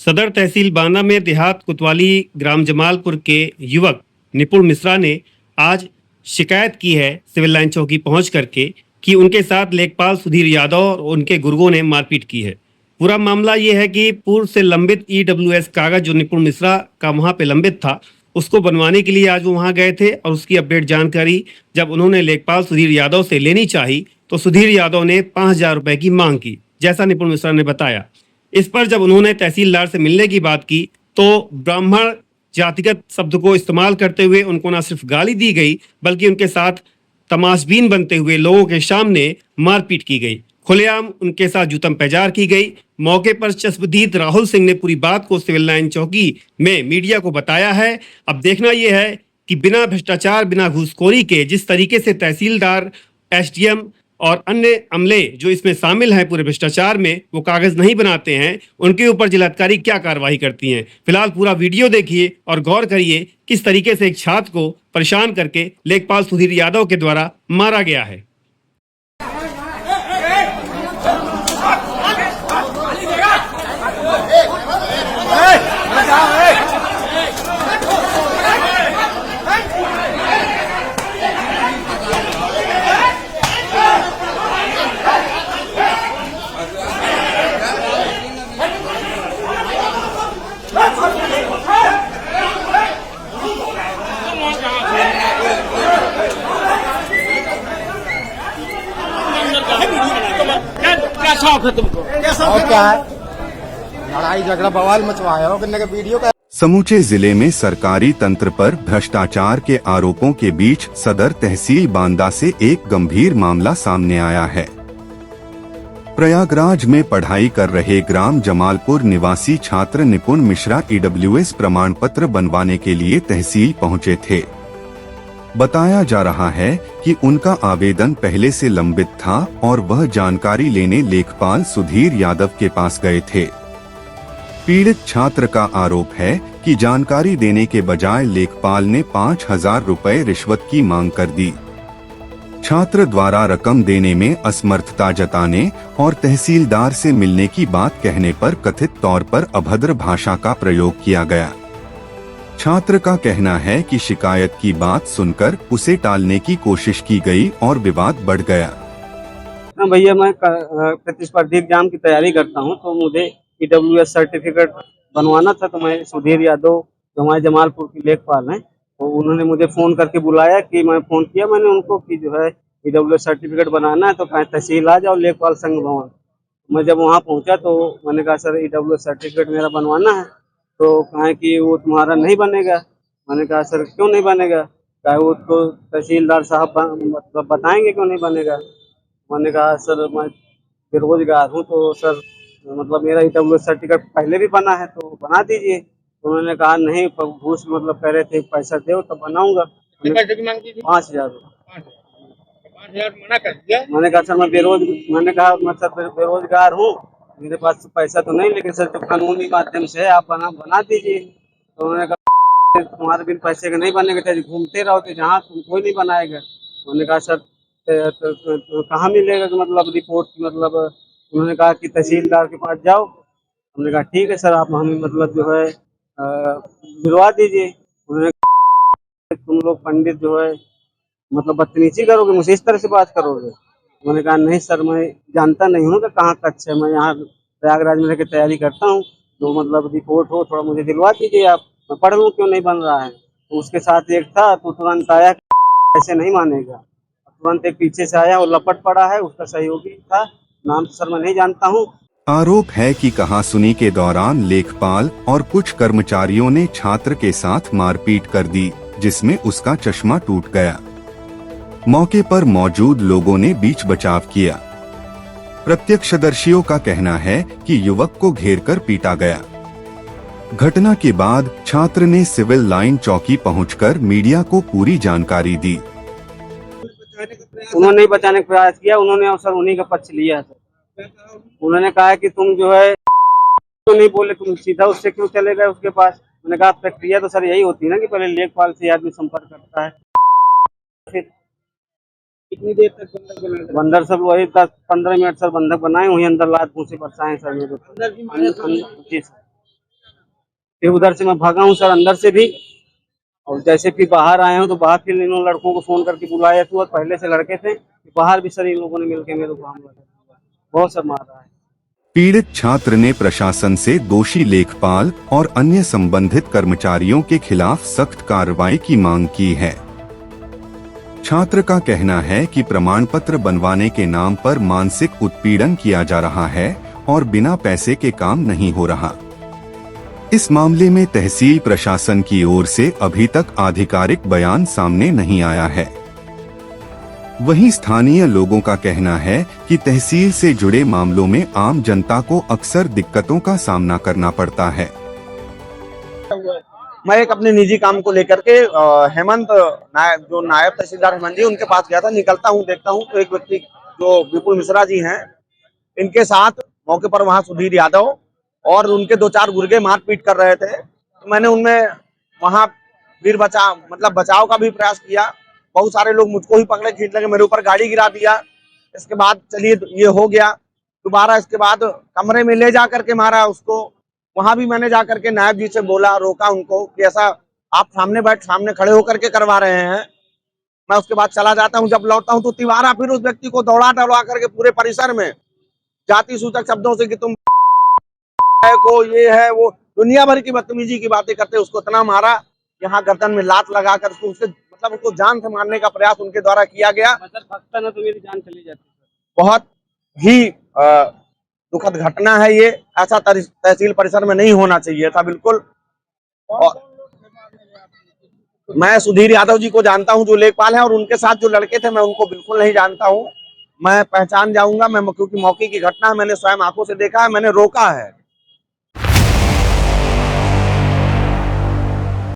सदर तहसील बांदा में देहात कोतवाली ग्राम जमालपुर के युवक निपुण मिश्रा ने आज शिकायत की है सिविल लाइन चौकी पहुंच करके कि उनके साथ लेखपाल सुधीर यादव और उनके गुर्गों ने मारपीट की है। पूरा मामला ये है कि पूर्व से लंबित ईडब्ल्यूएस कागज जो निपुण मिश्रा का वहां पे लंबित था, उसको बनवाने के लिए आज वो वहां गए थे और उसकी अपडेट जानकारी जब उन्होंने लेखपाल सुधीर यादव से लेनी चाही तो सुधीर यादव ने 5,000 रुपए की मांग की, जैसा निपुण मिश्रा ने बताया। इस पर जब उन्होंने तहसीलदार से मिलने की बात की तो ब्राह्मण जातिगत शब्द को इस्तेमाल करते हुए उनको न सिर्फ गाली दी गई बल्कि उनके साथ तमाशबीन बनते हुए लोगों के सामने मारपीट की गई। खुलेआम उनके साथ जूतम पैजार की गई। मौके पर चश्मदीद राहुल सिंह ने पूरी बात को सिविल लाइन चौकी में मीडिया को बताया है। अब देखना यह है कि बिना भ्रष्टाचार, बिना घूसखोरी के जिस तरीके से तहसीलदार, एसडीएम और अन्य अमले जो इसमें शामिल हैं पूरे भ्रष्टाचार में, वो कागज नहीं बनाते हैं, उनके ऊपर जिलाधिकारी क्या कार्रवाई करती हैं। फिलहाल पूरा वीडियो देखिए और गौर करिए किस तरीके से एक छात्र को परेशान करके लेखपाल सुधीर यादव के द्वारा मारा गया है। क्या शौक है तुमको? और क्या है, लड़ाई झगड़ा बवाल मचवाया हो करने का वीडियो का। समूचे जिले में सरकारी तंत्र पर भ्रष्टाचार के आरोपों के बीच सदर तहसील बांदा से एक गंभीर मामला सामने आया है। प्रयागराज में पढ़ाई कर रहे ग्राम जमालपुर निवासी छात्र निपुण मिश्रा ईडब्ल्यूएस प्रमाण पत्र बनवाने के लिए तहसील पहुंचे थे। बताया जा रहा है कि उनका आवेदन पहले से लंबित था और वह जानकारी लेने लेखपाल सुधीर यादव के पास गए थे। पीड़ित छात्र का आरोप है कि जानकारी देने के बजाय लेखपाल ने 5,000 रुपए रिश्वत की मांग कर दी। छात्र द्वारा रकम देने में असमर्थता जताने और तहसीलदार से मिलने की बात कहने पर कथित तौर पर अभद्र भाषा का प्रयोग किया गया। छात्र का कहना है कि शिकायत की बात सुनकर उसे टालने की कोशिश की गई और विवाद बढ़ गया। भैया, मैं प्रतिस्पर्धी एग्जाम की तैयारी करता हूं, तो मुझे ईडब्ल्यूएस सर्टिफिकेट बनवाना था। तो मैं सुधीर यादव जो हमारे जमालपुर की लेखपाल हैं, तो उन्होंने मुझे फ़ोन करके बुलाया कि मैं फ़ोन किया मैंने उनको कि जो है ईडब्ल्यूएस सर्टिफिकेट बनाना है तो कहीं तहसील आ जाओ लेखपाल संघ भवन। मैं जब वहाँ पहुँचा तो मैंने कहा सर ईडब्ल्यूएस सर्टिफिकेट मेरा बनवाना है, तो कहा कि वो तुम्हारा नहीं बनेगा। मैंने कहा सर क्यों नहीं बनेगा? कहा वो तो तहसीलदार साहब मतलब बताएंगे क्यों नहीं बनेगा। मैंने कहा सर मैं बेरोजगार हूँ, तो सर मतलब मेरा ईडब्ल्यूएस सर्टिफिकेट पहले भी बना है तो बना दीजिए। तो उन्होंने कहा नहीं, घूस मतलब कह रहे थे पैसा दो तब बनाऊंगा। 5,000 रुपये। 5,000 मना कर दिया। मैंने कहा सर मैं बेरोजगार हूँ, मेरे पास तो पैसा तो नहीं, लेकिन सर जो कानूनी माध्यम से है आप बना दीजिए। तो उन्होंने कहा तुम्हारे बिन पैसे के नहीं बनेगा, तो घूमते रहो तो जहाँ तुम कोई नहीं बनाएगा। उन्होंने कहा सर तो कहाँ मिलेगा कि मतलब रिपोर्ट की मतलब। उन्होंने कहा कि तहसीलदार के पास जाओ। हमने कहा ठीक है सर, आप हमें मतलब जो है दिलवा दीजिए। उन्होंने कहा तुम लोग पंडित जो है मतलब बदतमीजी करोगे, मुझे इस तरह से बात करोगे। मैंने कहा नहीं सर, मैं जानता नहीं हूँ कि कहाँ कच्छ है, मैं यहाँ प्रयागराज में रहकर तैयारी करता हूँ, तो मतलब रिपोर्ट हो थोड़ा मुझे दिलवा दीजिए आप, मैं पढ़ लूँ क्यों नहीं बन रहा है। तो उसके साथ एक था तो तुरंत आया, ऐसे नहीं मानेगा। तुरंत एक पीछे से आया, वो लपट पड़ा है, उसका सहयोगी था, नाम तो सर मैं नहीं जानता हूँ। आरोप है कि कहासुनी के दौरान लेखपाल और कुछ कर्मचारियों ने छात्र के साथ मारपीट कर दी, जिसमें उसका चश्मा टूट गया। मौके पर मौजूद लोगों ने बीच बचाव किया। प्रत्यक्षदर्शियों का कहना है कि युवक को घेरकर पीटा गया। घटना के बाद छात्र ने सिविल लाइन चौकी पहुंचकर मीडिया को पूरी जानकारी दी। उन्होंने नहीं बचाने का प्रयास किया, उन्होंने अवसर उन्हीं का पक्ष लिया है। उन्होंने कहा कि तुम जो है तो नहीं बोले, तुम सीधा उससे क्यों चले गए उसके पास। मैंने कहा प्रक्रिया तो सर यही होती है ना कि पहले लेखपाल से आदमी संपर्क करता है, फिर कितनी देर तक बंधक बनाए? बंदर सब वही 10-15 मिनट सर बंधक बनाए, वही अंदर लात भूसे बरसाए सर मेरे अंदर भी मारे तो नहीं? जी सर। फिर उधर से मैं भागा हूँ सर अंदर से भी, और जैसे फिर बाहर आए हूँ तो बाहर फिर इन लड़कों को फोन करके बुलाया, तो पहले से लड़के थे, बाहर भी सर इन लोगों ने मिलकर मेरे को हमला किया, बहुत सर मारा है। पीड़ित छात्र ने प्रशासन से दोषी लेखपाल और अन्य संबंधित कर्मचारियों के खिलाफ सख्त कार्रवाई की मांग की है। छात्र का कहना है कि प्रमाण पत्र बनवाने के नाम पर मानसिक उत्पीड़न किया जा रहा है और बिना पैसे के काम नहीं हो रहा। इस मामले में तहसील प्रशासन की ओर से अभी तक आधिकारिक बयान सामने नहीं आया है। वहीं स्थानीय लोगों का कहना है कि तहसील से जुड़े मामलों में आम जनता को अक्सर दिक्कतों का सामना करना पड़ता है। मैं एक अपने निजी काम को लेकर के हेमंत जो नायब तहसीलदार हेमंत जी उनके पास गया था। निकलता हूँ, देखता हूँ तो एक व्यक्ति जो विपुल मिश्रा जी हैं, इनके साथ मौके पर वहाँ सुधीर यादव और उनके 2-4 गुर्गे मारपीट कर रहे थे। तो मैंने उनमें वहाँ बचाव का भी प्रयास किया। बहुत सारे लोग मुझको ही पकड़े, खींच लगे, मेरे ऊपर गाड़ी गिरा दिया। इसके बाद चलिए ये हो गया, दोबारा इसके बाद कमरे में ले जा करके मारा उसको। वहां भी मैंने जा करके नायब जी से बोला, रोका उनको कि ऐसा आप सामने खड़े होकर के करवा रहे हैं। मैं उसके बाद चला जाता हूं। जब लौटता हूं तो तिवारा फिर उस व्यक्ति को दौड़ा करके पूरे परिसर में जाति सूचक शब्दों से कि तुम को ये है वो, दुनिया भर की बदतमीजी की बातें करते, उसको इतना मारा, यहाँ गर्दन में लात लगाकर उसको जान से मारने का प्रयास उनके द्वारा किया गया। सर भगता ना तो मेरी जान चली जाती। बहुत ही दुखद घटना है ये। ऐसा तहसील परिसर में नहीं होना चाहिए था बिल्कुल। और मैं सुधीर यादव जी को जानता हूं जो लेखपाल हैं, और उनके साथ जो लड़के थे मैं उनको बिल्कुल नहीं जानता हूं। मैं पहचान जाऊंगा, मैं क्योंकि मौके की घटना है, मैंने स्वयं आंखों से देखा है, मैंने रोका है।